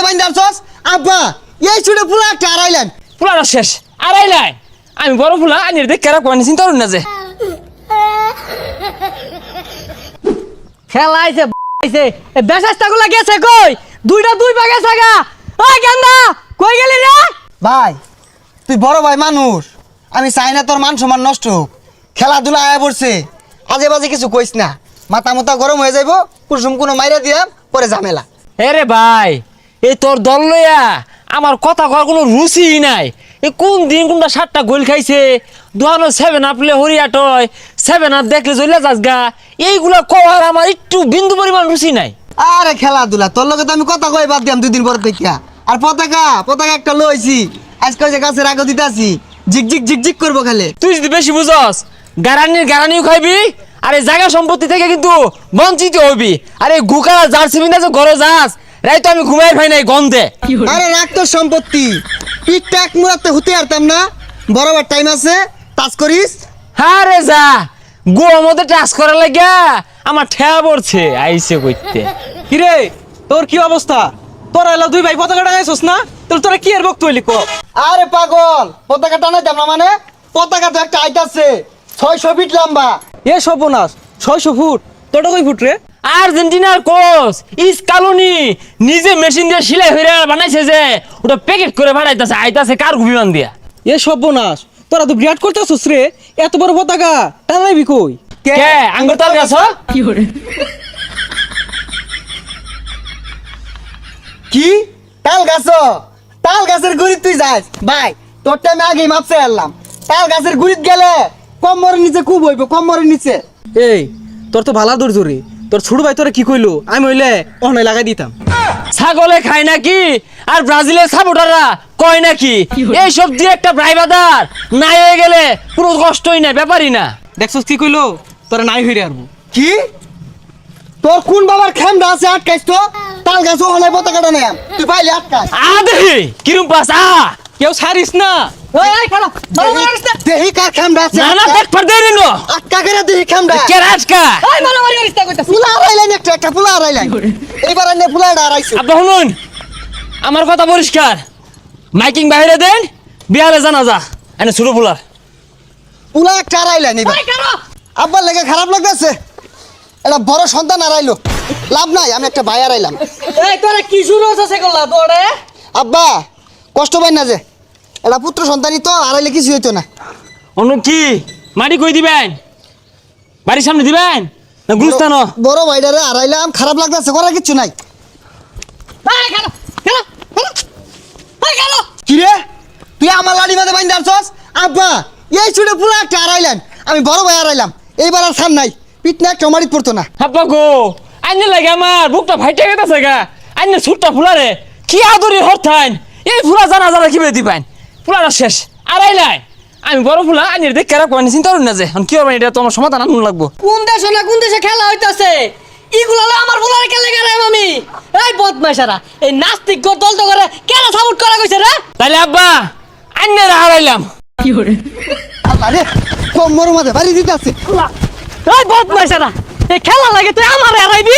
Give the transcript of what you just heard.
বাইন্দা আনছস আব্বা এই ছুটে পুলা একটা আড়াইলেন পুলাটা শেষ আড়াইলাই আমি বড় ফুলা আনির দেখ কেরা কোয়ানি চিন্তা করুন না যে খেলা আইছে আইছে এ বেশাস্তাগুলা গেছে কই দুইটা দুই ভাগে ছাগা ওই গেন্দা কই গেলি রে ভাই তুই বড় ভাই মানুষ আমি চাই না তোর মান সম্মান নষ্ট হোক খেলাধুলা আয়া পড়ছে আজে বাজে কিছু কইস না মাথা মাথা গরম হয়ে যাইব কুসুম কোনো মাইরা দিয়া পরে ঝামেলা রে ভাই এই তোর দল লইয়া আমার কথা কর কোনো রুচি নাই এই কোন দিন কোনটা 7টা গোল খাইছে দুহানো 7 আপলে হরিয়াটয় 7 আপ দেখলে জ্বলে যাস গা এইগুলা কওয়ার আমার একটু বিন্দু পরিমাণ রুচি নাই আরে খেলাধুলা তোর লগে তো আমি কথা কই বাদ দিলাম 2 দিন পর থেকে আর পতাকা একটা লইছি আজকে যে গাছের আগে দিতাছি ঝিকঝিক ঝিকঝিক করবো খালি তুই যদি বেশি বুঝস গারানিও খাইবি আর এই জায়গা সম্পত্তি থেকে কিন্তু বঞ্চিত হবি আর এই গুকারা জার্সি বিনা যে ঘরে যাস রাই তো আমি ঘুমাই ভাই নাই গন্ধে আরে রাখ তোর সম্পত্তি টিকটাক মুরাতে হতে পারতাম না বরাবর টাইম আছে টাচ করিস হ্যাঁ রে যা গোয়ার মধ্যে টাচ করার লাগিয়া আমার ঠেয়া পড়ছে আইসে কইতে কিরে তোর কি অবস্থা তোরা এলা দুই ভাই পতাকা টাঙাইছস না তোরা কি এর বক্তব্য কো আরে পাগল পতাকা টানাই দাম না মানে পতাকা তো একটা আইতাছে 600 ফিট লম্বা এ সর্বনাশ 600 ফুট তোটা কই ফুট রে আর্জেন্টিনার কোচ ইসকালোনি নিজে মেশিন দিয়ে সেলাই হইরা বানাইছে যে ওটা প্যাকেট করে বানাইতাছে আইতাছে কার বিমান দিয়া এ সর্বনাশ তোরা তো বিরাট করতেছস রে এত বড় পতাকা টানাইবি কই কে আঙ্গুর তাল গাছ কি তাল গাছের গুড়িত তুই যাস ভাই তোরটা আমি আগেই মাপছে আনলাম তাল গাছের গুড়িত গেলে কম্বরের নিচে খুব হইব কম্বরের নিচে এই তোর তো ভালা দৌড় জোরে তোর ছোট ভাই তোরা কি কইলো আমি হইলে অহনাই লাগাই দিতাম ছাগলে খায় নাকি আর ব্রাজিলের সাপোর্টাররা কয় নাকি এই সব দিয়ে একটা ড্রাইভার নাই হয়ে গেলে পুরো কষ্টই না ব্যাপারই না দেখছস কি কইলো তোরা নাই হইরে আরবো কি তোর কোন বাবার খেমটা আছে আটকাইছ তো তাল গাছ ওখানে পতাকাটা নেই তুই পাইলি আটকাই দেখি কিরম পাস কেউ ছাড়িস না এই খালা দেহি কার খেমটা আছে না দেখ ফর দেই নিনো আটকা করে দেহি খেমটা কে রাজকা এই মারামারি করিস না কইতাছ ফুলা আড়াইলেন একটা ফুলা আড়াইলেন এইবার আনে ফুলাটা আড়াইছো আব্বা শুনুন আমার কথা পরিষ্কার মাইকিং বাইরে দেন বিহারে জানা যা এনে ছোট ফুলার ফুলা একটা আড়াইলেন এইবার আব্বার লেগে খারাপ লাগতেছে এটা বড় সন্তান আড়াইলো লাভ নাই আমি একটা ভাই আড়াইলাম এই তোরা কি শুরু হচ্ছে করলা তোরে আব্বা কষ্ট পাই না যে এটা পুত্র সন্তানই তো আড়াইলে কিছু হইতো না অনু কি মাটি কই দিবেন বাড়ির সামনে দিবেন না গুলস্তান বড় ভাইটারে আড়াইলাম খারাপ লাগতেছে করার কিছু নাই এই খালা খালা এই খালা কি রে তুই আমার লাড়ি মাঝে বাইন্দা আনছস আব্বা এই ছুটে পুরো একটা আড়াইলেন আমি বড় ভাই আড়াইলাম এইবার আর সান নাই পিটনা একটা মারিত পড়তো না হাপ্পা গো আইনে লাগে আমার বুকটা ফাইটে গেছে গা আইনে ছুটটা ফুলারে কি আদরি হরথাইন এই ফুলা জানা কি বেদি পাইন ফুলাটা শেষ আড়াইলাই আমি বড় ফুলা আইনের দেখ কেরা কোয়ানি চিন্তা করুন না যে কি হবে এটা তোমার সমাধান আনুন লাগবো কোন দেশে না কোন দেশে খেলা হইতাছে ইগুলা আমার ফুলারে খেলে গেলাম আমি এই বদমাইশারা এই নাস্তিক দল তো করে কেন সাপোর্ট করা কইছে রে তাহলে আব্বা আইনের হারাইলাম আরে কোমর মাঝে বাড়ি দিতে আছে এই বদমাইশারা এই খেলা লাগে তুই আমার হারাইবি